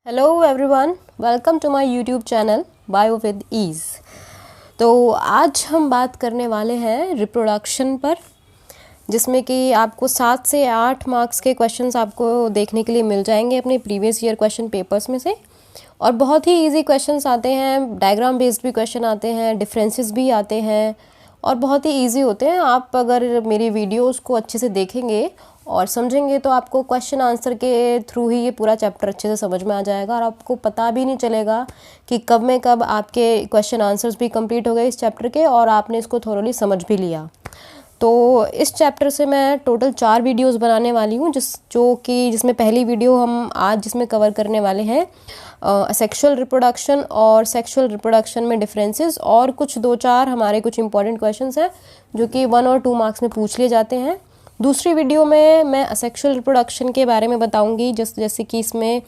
Hello everyone, welcome to my YouTube channel bio with ease. तो आज हम बात करने वाले हैं रिप्रोडक्शन पर, जिसमें कि आपको 7 से 8 मार्क्स के क्वेश्चंस आपको देखने के लिए मिल जाएंगे अपने प्रीवियस ईयर क्वेश्चन पेपर्स में से। और बहुत ही इजी क्वेश्चंस आते हैं, डायग्राम बेस्ड भी क्वेश्चन आते हैं, डिफरेंसेस भी आते हैं और बहुत ही इजी होते हैं। आप अगर मेरी वीडियोस को अच्छे से देखेंगे और समझेंगे तो आपको क्वेश्चन आंसर के थ्रू ही ये पूरा चैप्टर अच्छे से समझ में आ जाएगा और आपको पता भी नहीं चलेगा कि कब में कब आपके क्वेश्चन आंसर्स भी कंप्लीट हो गए इस चैप्टर के और आपने इसको थोरोली समझ भी लिया। तो इस चैप्टर से मैं टोटल 4 वीडियोस बनाने वाली हूँ, जिसमें पहली वीडियो हम आज जिसमें कवर करने वाले हैं सेक्सुअल रिप्रोडक्शन और सेक्सुअल रिप्रोडक्शन में डिफरेंसेस, और कुछ 2-4 हमारे कुछ इंपॉर्टेंट क्वेश्चंस हैं जो कि 1 और 2 मार्क्स में पूछ लिए जाते हैं। दूसरी वीडियो में मैं असेक्सुअल रिप्रोडक्शन के बारे में बताऊंगी, जैसे कि इसमें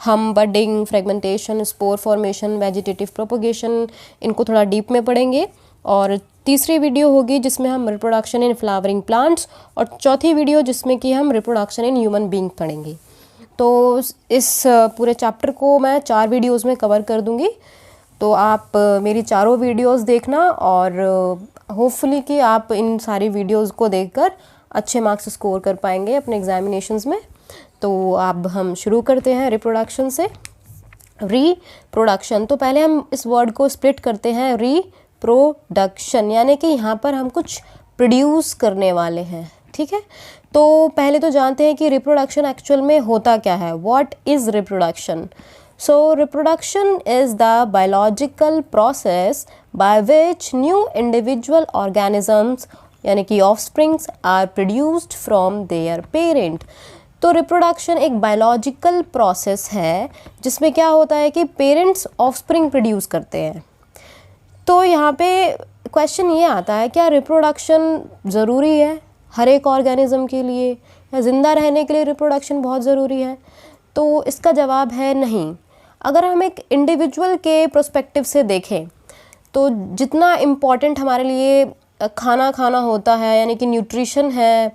हम budding, fragmentation, spore formation, vegetative propagation, इनको थोड़ा डीप में पढ़ेंगे। और तीसरी वीडियो होगी जिसमें हम रिप्रोडक्शन इन फ्लावरिंग प्लांट्स, और चौथी वीडियो जिसमें कि हम रिप्रोडक्शन इन ह्यूमन बीइंग पढ़ेंगे। तो इस पूरे चैप्टर को मैं 4 वीडियोज़ में कवर कर दूंगी। तो आप मेरी चारों वीडियोस देखना और होपफुली कि आप इन सारी वीडियोस को देखकर अच्छे मार्क्स स्कोर कर पाएंगे अपने एग्जामिनेशंस में। तो अब हम शुरू करते हैं रिप्रोडक्शन से। रिप्रोडक्शन, तो पहले हम इस वर्ड को स्प्लिट करते हैं। रिप्रोडक्शन यानी कि यहाँ पर हम कुछ प्रोड्यूस करने वाले हैं, ठीक है। तो पहले तो जानते हैं कि रिप्रोडक्शन एक्चुअल में होता क्या है। What is reproduction? So reproduction is the biological process by which new individual organisms यानी कि offsprings are produced from their parent। तो रिप्रोडक्शन एक बायोलॉजिकल प्रोसेस है जिसमें क्या होता है कि पेरेंट्स ऑफस्प्रिंग प्रोड्यूस करते हैं। तो यहाँ पे क्वेश्चन ये आता है, क्या रिप्रोडक्शन ज़रूरी है हर एक ऑर्गेनिज्म के लिए, या ज़िंदा रहने के लिए रिप्रोडक्शन बहुत ज़रूरी है? तो इसका जवाब है नहीं। अगर हम एक इंडिविजुअल के प्रोस्पेक्टिव से देखें तो जितना इम्पॉर्टेंट हमारे लिए खाना खाना होता है, यानी कि न्यूट्रिशन है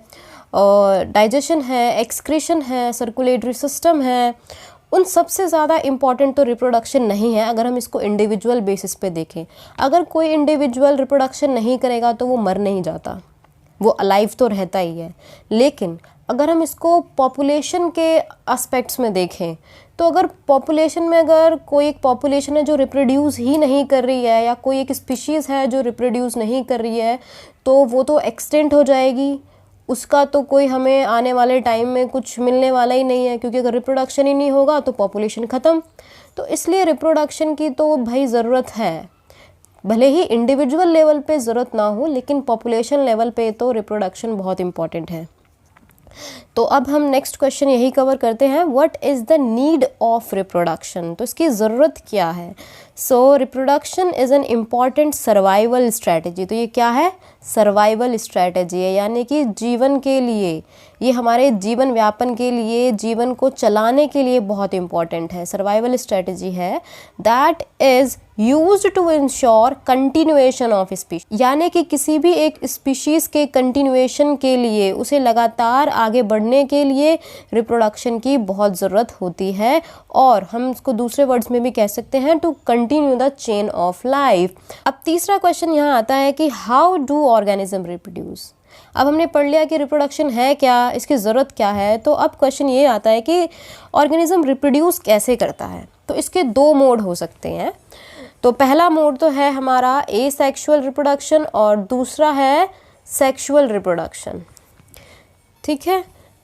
और डाइजेशन है, एक्सक्रीशन है, सर्कुलेटरी सिस्टम है, उन सबसे ज़्यादा इम्पॉर्टेंट तो रिप्रोडक्शन नहीं है अगर हम इसको इंडिविजुअल बेसिस पे देखें। अगर कोई इंडिविजुअल रिप्रोडक्शन नहीं करेगा तो वो मर नहीं जाता, वो अलाइव तो रहता ही है। लेकिन अगर हम इसको पॉपुलेशन के एस्पेक्ट्स में देखें तो अगर पॉपुलेशन में अगर कोई एक पॉपुलेशन है जो रिप्रोड्यूस ही नहीं कर रही है, या कोई एक स्पीशीज़ है जो रिप्रोड्यूस नहीं कर रही है, तो वो तो एक्सटेंट हो जाएगी। उसका तो कोई हमें आने वाले टाइम में कुछ मिलने वाला ही नहीं है, क्योंकि अगर रिप्रोडक्शन ही नहीं होगा तो पॉपुलेशन ख़त्म। तो इसलिए रिप्रोडक्शन की तो भाई ज़रूरत है, भले ही इंडिविजुअल लेवल पे ज़रूरत ना हो, लेकिन पॉपुलेशन लेवल पे तो रिप्रोडक्शन बहुत इम्पॉर्टेंट है। तो अब हम नेक्स्ट क्वेश्चन यही कवर करते हैं, what is the need of reproduction? तो इसकी ज़रूरत क्या है? सो reproduction is an important survival strategy. तो ये क्या है? सर्वाइवल स्ट्रैटेजी है, यानी कि जीवन के लिए, ये हमारे जीवन व्यापन के लिए, जीवन को चलाने के लिए बहुत इम्पॉर्टेंट है। सर्वाइवल स्ट्रैटेजी है that is used to ensure continuation of species, यानी कि किसी भी एक स्पीशीज़ के कंटिन्यूएशन के लिए, उसे लगातार आगे बढ़ने के लिए रिप्रोडक्शन की बहुत ज़रूरत होती है। और हम इसको दूसरे वर्ड्स में भी कह सकते हैं to continue the chain of life. अब तीसरा क्वेश्चन यहाँ आता है कि हाउ डू ऑर्गेनिज्म रिप्रोड्यूस? अब हमने पढ़ लिया कि रिप्रोडक्शन है क्या, इसकी ज़रूरत क्या है। तो अब क्वेश्चन ये आता है कि ऑर्गेनिज्म रिप्रोड्यूस कैसे करता है? तो इसके 2 मोड हो सकते हैं। तो पहला मोड तो है हमारा एसेक्सुअल रिप्रोडक्शन और दूसरा है सेक्सुअल रिप्रोडक्शन, ठीक है।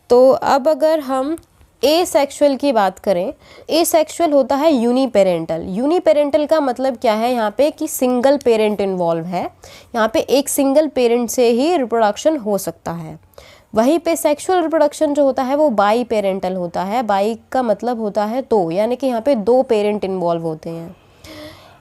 तो अब अगर हम एसेक्सुअल की बात करें, एसेक्सुअल होता है यूनिपेरेंटल। यूनिपेरेंटल का मतलब क्या है यहाँ पे कि सिंगल पेरेंट इन्वॉल्व है, यहाँ पे एक सिंगल पेरेंट से ही रिप्रोडक्शन हो सकता है। वहीं पे सेक्सुअल रिप्रोडक्शन जो होता है वो बाई पेरेंटल होता है। बाई का मतलब होता है दो, यानी कि यहाँ पे 2 पेरेंट इन्वॉल्व होते हैं।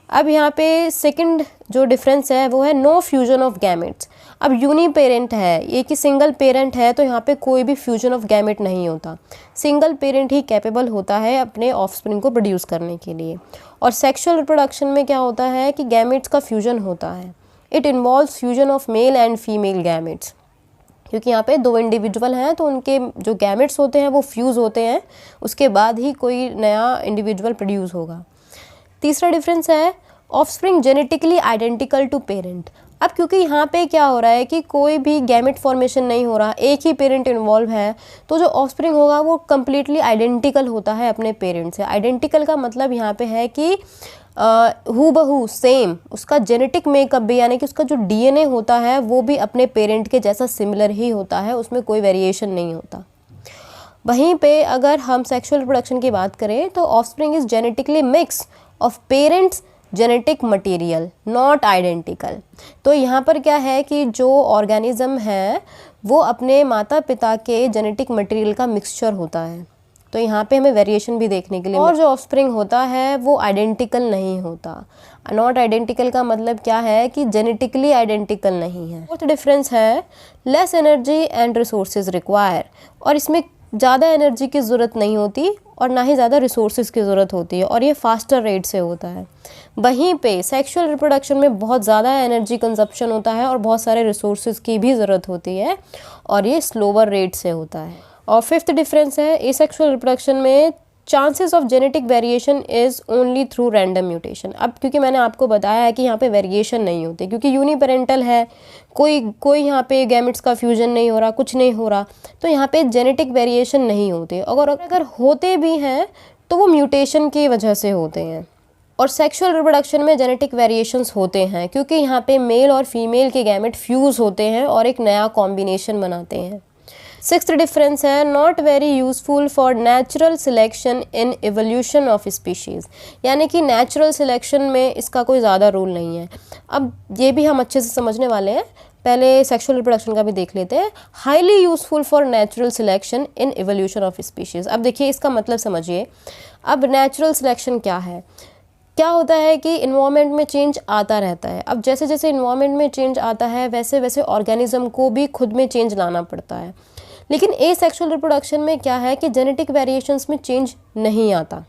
अब यहाँ पे सेकंड जो डिफरेंस है वो है नो फ्यूजन ऑफ गैमेट्स। अब यूनी पेरेंट है, ये कि सिंगल पेरेंट है, तो यहाँ पे कोई भी फ्यूजन ऑफ गैमेट नहीं होता। सिंगल पेरेंट ही कैपेबल होता है अपने ऑफस्प्रिंग को प्रोड्यूस करने के लिए। और सेक्सुअल रिप्रोडक्शन में क्या होता है कि गैमेट्स का फ्यूजन होता है। It involves fusion of male and female gametes. क्योंकि यहाँ पे दो इंडिविजुअल हैं तो उनके जो गैमेट्स होते हैं वो फ्यूज़ होते हैं, उसके बाद ही कोई नया इंडिविजुअल प्रोड्यूस होगा। तीसरा डिफरेंस है offspring genetically identical to parent. अब क्योंकि यहाँ पे क्या हो रहा है कि कोई भी गैमेट फॉर्मेशन नहीं हो रहा, एक ही पेरेंट इन्वॉल्व है, तो जो ऑफस्प्रिंग होगा वो कम्प्लीटली आइडेंटिकल होता है अपने पेरेंट से। आइडेंटिकल का मतलब यहाँ पे है कि हूबहू सेम, उसका जेनेटिक मेकअप भी यानी कि उसका जो डीएनए होता है वो भी अपने पेरेंट के जैसा सिमिलर ही होता है, उसमें कोई वेरिएशन नहीं होता। वहीं पे अगर हम सेक्सुअल रिप्रोडक्शन की बात करें तो offspring is genetically mix of parents genetic material not identical. तो यहाँ पर क्या है कि जो ऑर्गेनिज्म है वो अपने माता पिता के जेनेटिक मटेरियल का मिक्सचर होता है, तो यहाँ पे हमें वेरिएशन भी देखने के लिए। और जो ऑफस्प्रिंग होता है वो आइडेंटिकल नहीं होता। नॉट आइडेंटिकल का मतलब क्या है कि जेनेटिकली आइडेंटिकल नहीं है। फोर्थ डिफरेंस है less energy and resources require, और इसमें ज़्यादा एनर्जी की ज़रूरत नहीं होती और ना ही ज़्यादा रिसोर्सेज की ज़रूरत होती है, और ये फास्टर रेट से होता है। वहीं पे सेक्सुअल रिप्रोडक्शन में बहुत ज़्यादा एनर्जी कंजप्शन होता है और बहुत सारे रिसोर्सेज की भी ज़रूरत होती है, और ये स्लोअर रेट से होता है। और फिफ्थ डिफरेंस है एसेक्सुअल रिप्रोडक्शन में chances of genetic variation is only through random mutation. अब क्योंकि मैंने आपको बताया है कि यहाँ पे वेरिएशन नहीं होती, क्योंकि यूनिपेरेंटल है, कोई यहाँ पे गैमेट्स का फ्यूजन नहीं हो रहा, कुछ नहीं हो रहा, तो यहाँ पे जेनेटिक वेरिएशन नहीं होते। अगर होते भी हैं तो वो म्यूटेशन की वजह से होते हैं। और सेक्सुअल रिप्रोडक्शन में जेनेटिक वेरिएशंस होते हैं क्योंकि यहाँ पे मेल और फीमेल के गैमेट फ्यूज़ होते हैं और एक नया कॉम्बिनेशन बनाते हैं। सिक्स्थ डिफरेंस है not very useful for natural selection in evolution of species, यानी कि नेचुरल सिलेक्शन में इसका कोई ज़्यादा रोल नहीं है। अब ये भी हम अच्छे से समझने वाले हैं, पहले सेक्सुअल रिप्रोडक्शन का भी देख लेते हैं। Highly useful for natural selection in evolution of species. अब देखिए इसका मतलब समझिए। अब नेचुरल सिलेक्शन क्या है? क्या होता है कि इन्वायरमेंट में चेंज आता रहता है। अब जैसे जैसे इन्वायरमेंट में चेंज आता है वैसे वैसे ऑर्गेनिज्म को भी खुद में चेंज लाना पड़ता है। लेकिन एसेक्सुअल रिप्रोडक्शन में क्या है कि जेनेटिक वेरिएशंस में चेंज नहीं आता।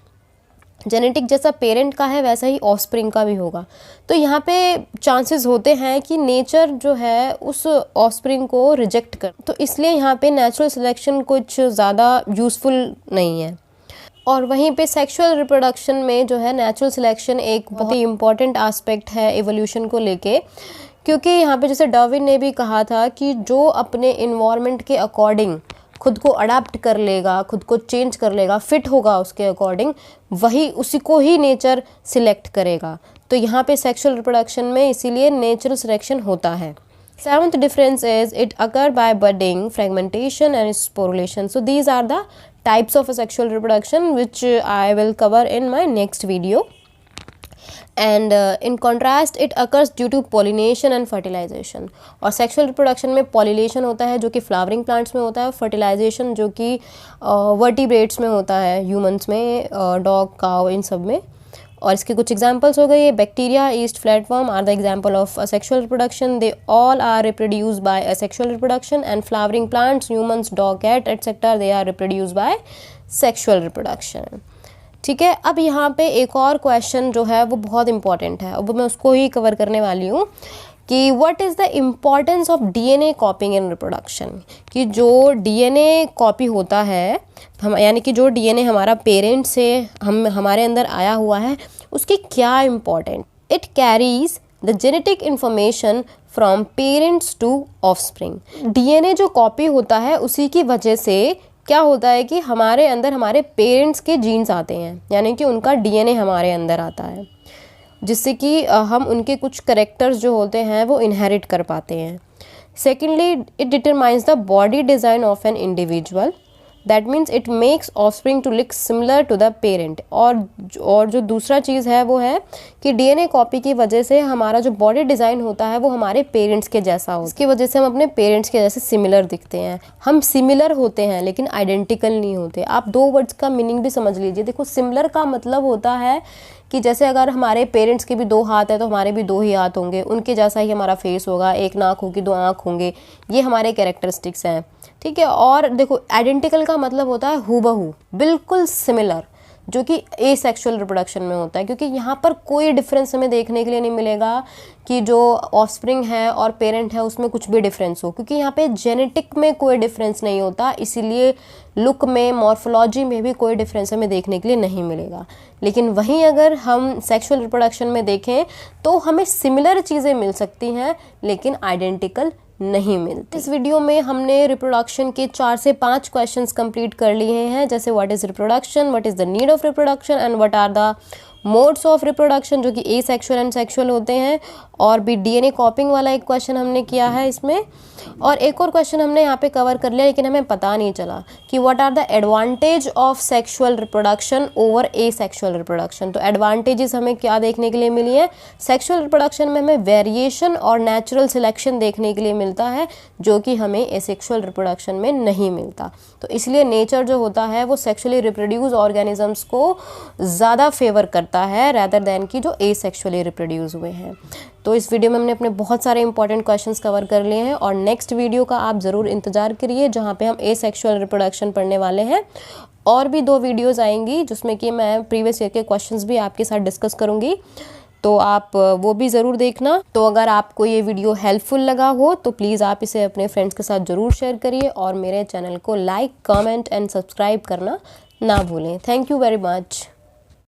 जेनेटिक जैसा पेरेंट का है वैसा ही ऑफस्प्रिंग का भी होगा। तो यहाँ पे चांसेस होते हैं कि नेचर जो है उस ऑफस्प्रिंग को रिजेक्ट कर, तो इसलिए यहाँ पे नेचुरल सिलेक्शन कुछ ज़्यादा यूज़फुल नहीं है। और वहीं पे सेक्सुअल रिप्रोडक्शन में जो है नेचुरल सिलेक्शन एक बहुत ही इम्पॉर्टेंट एस्पेक्ट है एवोल्यूशन को लेके, क्योंकि यहाँ पे जैसे डार्विन ने भी कहा था कि जो अपने इन्वायरमेंट के अकॉर्डिंग खुद को अडाप्ट कर लेगा, खुद को चेंज कर लेगा, फिट होगा उसके अकॉर्डिंग, वही उसी को ही नेचर सिलेक्ट करेगा। तो यहाँ पे सेक्सुअल रिप्रोडक्शन में इसीलिए नेचुरल सिलेक्शन होता है। Seventh difference is it occur by budding, fragmentation and sporulation. So these are the types of sexual reproduction which I will cover in my next video. And in contrast it occurs due to pollination and fertilization. और sexual reproduction में pollination होता है जो कि flowering plants में होता है, fertilization जो कि vertebrates में होता है, humans में, dog, cow, इन सब में। और इसके कुछ एग्जाम्पल्स हो गए, bacteria, yeast, flatworm are the example of asexual reproduction. They all are reproduce by asexual reproduction and flowering plants, humans, dog, cat etcetera they are reproduce by sexual reproduction. ठीक है, अब यहाँ पे एक और क्वेश्चन जो है वो बहुत इंपॉर्टेंट है, अब मैं उसको ही कवर करने वाली हूँ कि what is the importance of DNA कॉपिंग in reproduction. कि जो डीएनए कॉपी होता है, हम यानी कि जो डीएनए हमारा पेरेंट से हमारे अंदर आया हुआ है उसकी क्या important. It carries the genetic information from parents to offspring. DNA जो कॉपी होता है उसी की वजह से क्या होता है कि हमारे अंदर हमारे पेरेंट्स के जीन्स आते हैं, यानी कि उनका डीएनए हमारे अंदर आता है, जिससे कि हम उनके कुछ करेक्टर्स जो होते हैं वो इनहेरिट कर पाते हैं। Secondly it determines the body design of an individual, that means it makes offspring to look similar to the parent. और जो दूसरा चीज़ है वो है कि डीएनए कॉपी की वजह से हमारा जो बॉडी डिज़ाइन होता है वो हमारे पेरेंट्स के जैसा हो, इसकी वजह से हम अपने पेरेंट्स के जैसे सिमिलर दिखते हैं। हम सिमिलर होते हैं लेकिन आइडेंटिकल नहीं होते। आप दो वर्ड्स का मीनिंग भी समझ लीजिए। देखो, सिमिलर का मतलब होता है कि जैसे अगर हमारे पेरेंट्स के भी दो हाथ है तो हमारे भी दो ही हाथ होंगे, उनके जैसा ही हमारा फेस होगा, एक नाक होगी, दो आँख होंगे, ये हमारे कैरेक्टरिस्टिक्स हैं। ठीक है, और देखो आइडेंटिकल का मतलब होता है हूबहू, बिल्कुल सिमिलर। जो कि एसेक्सुअल रिप्रोडक्शन में होता है, क्योंकि यहाँ पर कोई डिफरेंस हमें देखने के लिए नहीं मिलेगा कि जो ऑफस्प्रिंग है और पेरेंट है उसमें कुछ भी डिफरेंस हो, क्योंकि यहाँ पे जेनेटिक में कोई डिफरेंस नहीं होता, इसीलिए लुक में, मॉर्फोलॉजी में भी कोई डिफरेंस हमें देखने के लिए नहीं मिलेगा। लेकिन वहीं अगर हम सेक्सुअल रिप्रोडक्शन में देखें तो हमें सिमिलर चीज़ें मिल सकती हैं लेकिन आइडेंटिकल नहीं मिलती। इस वीडियो में हमने रिप्रोडक्शन के 4 से 5 क्वेश्चंस कंप्लीट कर लिए हैं, जैसे what is reproduction, what is the need of reproduction and what are the modes of reproduction, जो कि एसेक्सुअल एंड सेक्सुअल होते हैं। और भी डीएनए कॉपिंग वाला एक क्वेश्चन हमने किया है इसमें, और एक और क्वेश्चन हमने यहाँ पे कवर कर लिया लेकिन हमें पता नहीं चला कि what are the advantage of sexual reproduction over asexual reproduction. तो एडवांटेजेस हमें क्या देखने के लिए मिली है, सेक्सुअल रिप्रोडक्शन में हमें वेरिएशन और नेचुरल सिलेक्शन देखने के लिए मिलता है, जो कि हमें एसेक्सुअल रिप्रोडक्शन में नहीं मिलता। तो इसलिए नेचर जो होता है वो सेक्सुअली रिप्रोड्यूस ऑर्गेनिजम्स को ज़्यादा फेवर करता है रैदर देन कि जो एसेक्सुअली रिप्रोड्यूस हुए हैं। तो इस वीडियो में हमने अपने बहुत सारे इंपॉर्टेंट क्वेश्चंस कवर कर लिए हैं, और नेक्स्ट वीडियो का आप ज़रूर इंतजार करिए जहां पे हम एसेक्सुअल रिप्रोडक्शन पढ़ने वाले हैं। और भी 2 वीडियोस आएंगी जिसमें कि मैं प्रीवियस ईयर के क्वेश्चंस भी आपके साथ डिस्कस करूंगी, तो आप वो भी ज़रूर देखना। तो अगर आपको ये वीडियो हेल्पफुल लगा हो तो प्लीज़ आप इसे अपने फ्रेंड्स के साथ ज़रूर शेयर करिए, और मेरे चैनल को लाइक, कमेंट एंड सब्सक्राइब करना ना भूलें। Thank you very much.